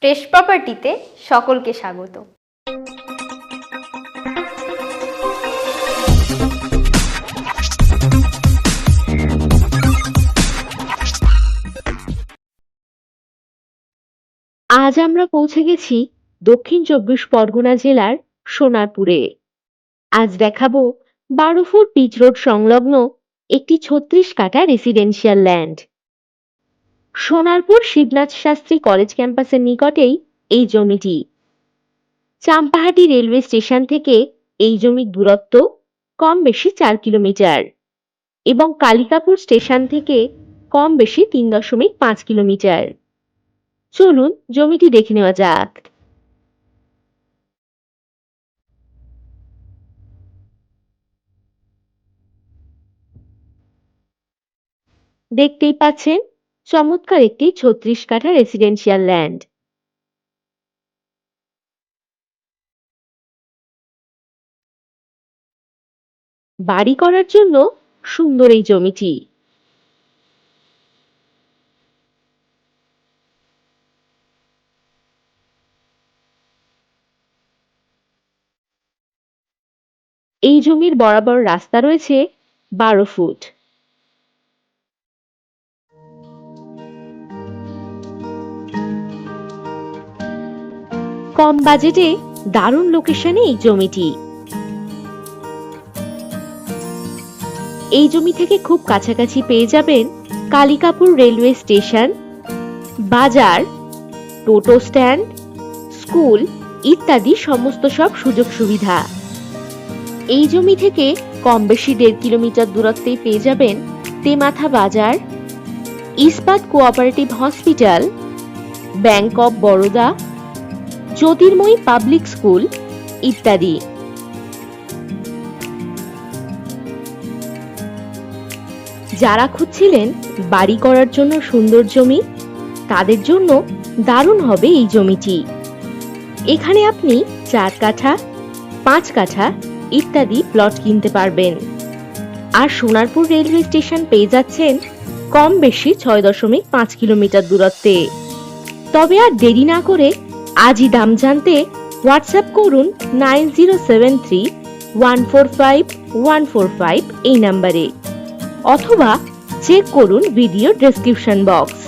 Fresh প্রপার্টিতে সকলকে স্বাগত। আজ আমরা পৌঁছে গেছি দক্ষিণ ২৪ পরগনা জেলার সোনারপুরে। আজ দেখাবো ১২ ফুট পিচ রোড সংলগ্ন একটি ৩৬ কাঠা residential land. Sonarpur Shibnath Shastri college ক্যাম্পাসের নিকটেই এই জমিটি। চাম্পাহাটি রেলওয়ে স্টেশন থেকে এই জমির দূরত্ব কম বেশি ৪ কিলোমিটার এবং কালিকাপুর স্টেশন থেকে কম বেশি ৩.৫ কিলোমিটার। চলুন জমিটি দেখে নেওয়া যাক। দেখতেই পাচ্ছেন চমৎকার একটি ৩৬ কাঠা রেসিডেন্সিয়াল ল্যান্ড। বাড়ি করার জন্য সুন্দর এই জমিটি। এই জমির বরাবর রাস্তা রয়েছে ১২ ফুট। কম বাজেটে দারুণ লোকেশনে এই জমিটি। এই জমি থেকে খুব কাছাকাছি পেয়ে যাবেন কালিকাপুর রেলওয়ে স্টেশন, বাজার, টোটো স্ট্যান্ড, স্কুল ইত্যাদি সমস্ত সব সুযোগ সুবিধা। এই জমি থেকে কম বেশি ১.৫ কিলোমিটার দূরত্বেই পেয়ে যাবেন তেমাথা বাজার, ইস্পাত cooperative hospital, bank of Baroda, Jyotirmoyee public school ইত্যাদি। যারা খুঁজছিলেন বাড়ি করার জন্য সুন্দর জমি, তাদের জন্য দারুণ হবে এই জমিটি। এখানে আপনি ৪ কাঠা, ৫ কাঠা ইত্যাদি প্লট কিনতে পারবেন। আর সোনারপুর রেলওয়ে স্টেশন পেয়ে যাচ্ছেন কম বেশি ৬.৫ কিলোমিটার দূরত্বে। তবে আর দেরি না করে আজই দাম জানতে হোয়াটসঅ্যাপ করুন 9073145145 এই নাম্বারে, অথবা চেক করুন ভিডিও ডেসক্রিপশন বক্স।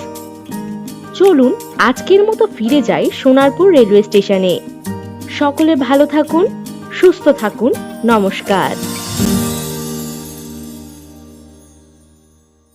চলুন আজকের মতো ফিরে যাই সোনারপুর রেলওয়ে স্টেশনে। সকলে ভালো থাকুন, সুস্থ থাকুন, নমস্কার।